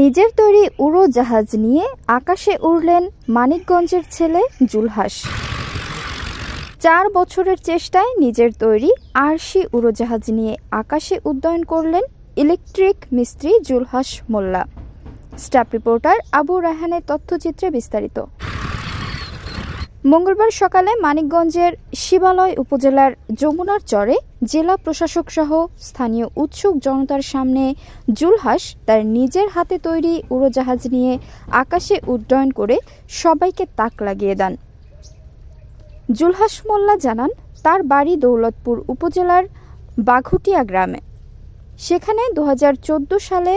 নিজের তৈরি উড়োজাহাজ নিয়ে আকাশে উড়লেন মানিকগঞ্জের ছেলে জুলহাস। 4 বছরের চেষ্টায় নিজের তৈরি আরশি উড়োজাহাজ নিয়ে আকাশে উড্ডয়ন করলেন ইলেকট্রিক মিস্ত্রি জুলহাস মোল্লা। স্টাফ রিপোর্টার আবু রায়হানের তথ্যচিত্রে বিস্তারিত। মঙ্গলবার সকালে মানিকগঞ্জের শিবালয় উপজেলার যমুনার চরে জেলা প্রশাসক সহ স্থানীয় উৎসুক জনতার সামনে জুলহাস তার নিজের হাতে তৈরি উড়োজাহাজ নিয়ে আকাশে উড্ডয়ন করে সবাইকে তাক লাগিয়ে দেন। জুলহাস মোল্লা জানান, তার বাড়ি দৌলতপুর উপজেলার বাঘুটিয়া গ্রামে। সেখানে 2014 সালে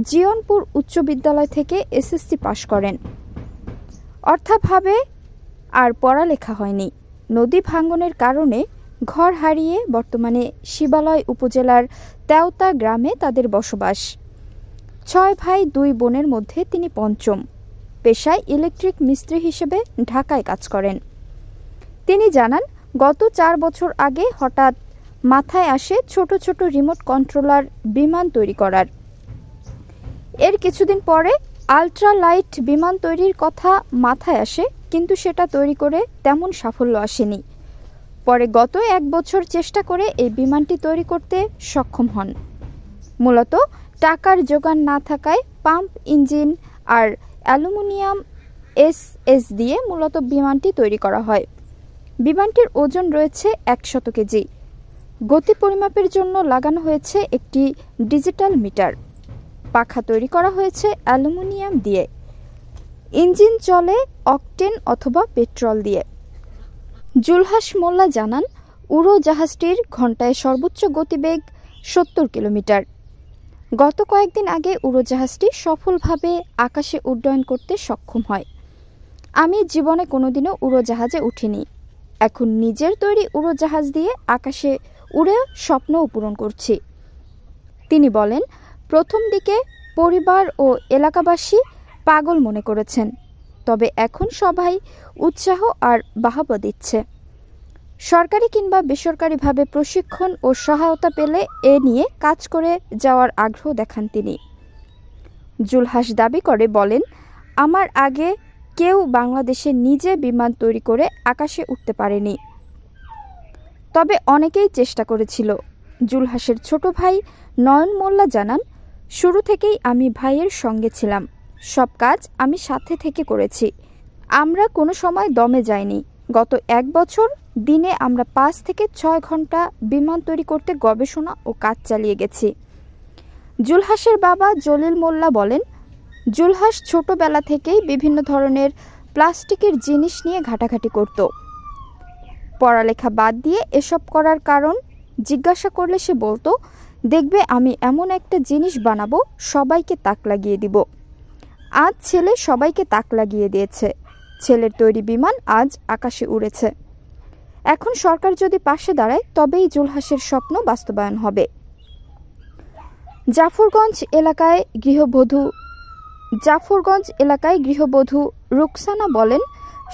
জিয়নপুর উচ্চ বিদ্যালয় থেকে এসএসসি পাশ করেন। অর্থাভাবে আর পড়ালেখা হয়নি। নদী ভাঙ্গনের কারণে ঘর হারিয়ে বর্তমানে শিবালয় উপজেলার তেওতা গ্রামে তাদের বসবাস। 6 ভাই 2 বোনের মধ্যে তিনি পঞ্চম। পেশায় ইলেকট্রিক মিস্ত্রি হিসেবে ঢাকায় কাজ করেন। তিনি জানান, গত 4 বছর আগে হঠাৎ মাথায় আসে ছোট ছোট রিমোট কন্ট্রোলার বিমান তৈরি করার। এর কিছুদিন পরে আল্ট্রালাইট বিমান তৈরির কথা মাথায় আসে, কিন্তু সেটা তৈরি করে তেমন সাফল্য আসেনি। পরে গত 1 বছর চেষ্টা করে এই বিমানটি তৈরি করতে সক্ষম হন। মূলত টাকার জোগান না থাকায় পাম্প ইঞ্জিন আর অ্যালুমিনিয়াম এসএস দিয়ে মূলত বিমানটি তৈরি করা হয়। বিমানটির ওজন রয়েছে 100 কেজি। গতি পরিমাপের জন্য লাগানো হয়েছে একটি ডিজিটাল মিটার। পাখা তৈরি করা হয়েছে অ্যালুমিনিয়াম দিয়ে। ইঞ্জিন চলে অকটেন অথবা পেট্রোল দিয়ে। জুলহাস মোল্লা জানান, উড়োজাহাজটির ঘন্টায় সর্বোচ্চ গতিবেগ 70 কিলোমিটার। গত কয়েকদিন আগে উড়োজাহাজটি সফলভাবে আকাশে উড্ডয়ন করতে সক্ষম হয়। আমি জীবনে কোনোদিনও উড়োজাহাজে উঠিনি। এখন নিজের তৈরি উড়োজাহাজ দিয়ে আকাশে উড়ে স্বপ্নও পূরণ করছি। তিনি বলেন, প্রথম দিকে পরিবার ও এলাকাবাসী পাগল মনে করেছেন, তবে এখন সবাই উৎসাহ আর বাহবা দিচ্ছে। সরকারি কিংবা বেসরকারিভাবে প্রশিক্ষণ ও সহায়তা পেলে এ নিয়ে কাজ করে যাওয়ার আগ্রহ দেখান তিনি। জুলহাস দাবি করে বলেন, আমার আগে কেউ বাংলাদেশে নিজে বিমান তৈরি করে আকাশে উঠতে পারেনি, তবে অনেকেই চেষ্টা করেছিল। জুলহাসের ছোট ভাই নয়ন মোল্লা জানান, শুরু থেকেই আমি ভাইয়ের সঙ্গে ছিলাম। সব কাজ আমি সাথে থেকে করেছি। আমরা কোনো সময় দমে যাইনি। গত 1 বছর দিনে আমরা 5 থেকে 6 ঘন্টা বিমান তৈরি করতে গবেষণা ও কাজ চালিয়ে গেছি। জুলহাসের বাবা জলিল মোল্লা বলেন, জুলহাস ছোটবেলা থেকেই বিভিন্ন ধরনের প্লাস্টিকের জিনিস নিয়ে ঘাটাঘাটি করত। পড়ালেখা বাদ দিয়ে এসব করার কারণ জিজ্ঞাসা করলে সে বলতো, দেখবে আমি এমন একটা জিনিস বানাবো, সবাইকে তাক লাগিয়ে দিব। আজ ছেলে সবাইকে তাক লাগিয়ে দিয়েছে। ছেলের তৈরি বিমান আজ আকাশে উড়েছে। এখন সরকার যদি পাশে দাঁড়ায় তবেই জুলহাসের স্বপ্ন বাস্তবায়ন হবে। জাফরগঞ্জ এলাকায় গৃহবধূ রুকসানা বলেন,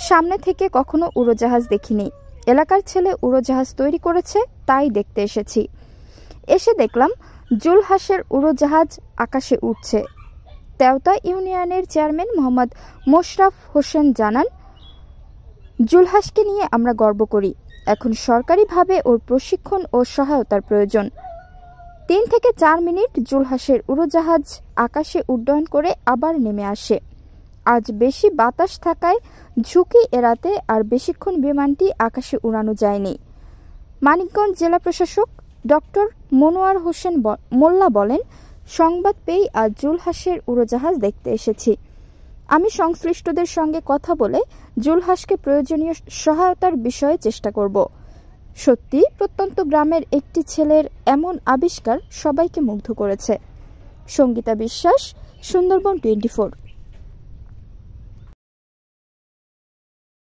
সামনে থেকে কখনো উড়োজাহাজ দেখিনি। এলাকার ছেলে উড়োজাহাজ তৈরি করেছে, তাই দেখতে এসেছি। এসে দেখলাম জুলহাসের উড়োজাহাজ আকাশে উঠছে। তেওতা ইউনিয়নের চেয়ারম্যান মোহাম্মদ মোশরাফ হোসেন জানান, জুলহাসকে নিয়ে আমরা গর্ব করি। এখন সরকারিভাবে ওর প্রশিক্ষণ ও সহায়তার প্রয়োজন। 3 থেকে 4 মিনিট জুলহাসের উড়োজাহাজ আকাশে উড্ডয়ন করে আবার নেমে আসে। আজ বেশি বাতাস থাকায় ঝুঁকি এড়াতে আর বেশিক্ষণ বিমানটি আকাশে উড়ানো যায়নি। মানিকগঞ্জ জেলা প্রশাসক ডক্টর মনোয়ার হোসেন মোল্লা বলেন, সংবাদ পেয়ে আজ জুলহাসের উড়োজাহাজ দেখতে এসেছি। আমি সংশ্লিষ্টদের সঙ্গে কথা বলে জুলহাসকে প্রয়োজনীয় সহায়তার বিষয়ে চেষ্টা করব। সত্যি প্রত্যন্ত গ্রামের একটি ছেলের এমন আবিষ্কার সবাইকে মুগ্ধ করেছে। সঙ্গীতা বিশ্বাস, সুন্দরবন 24।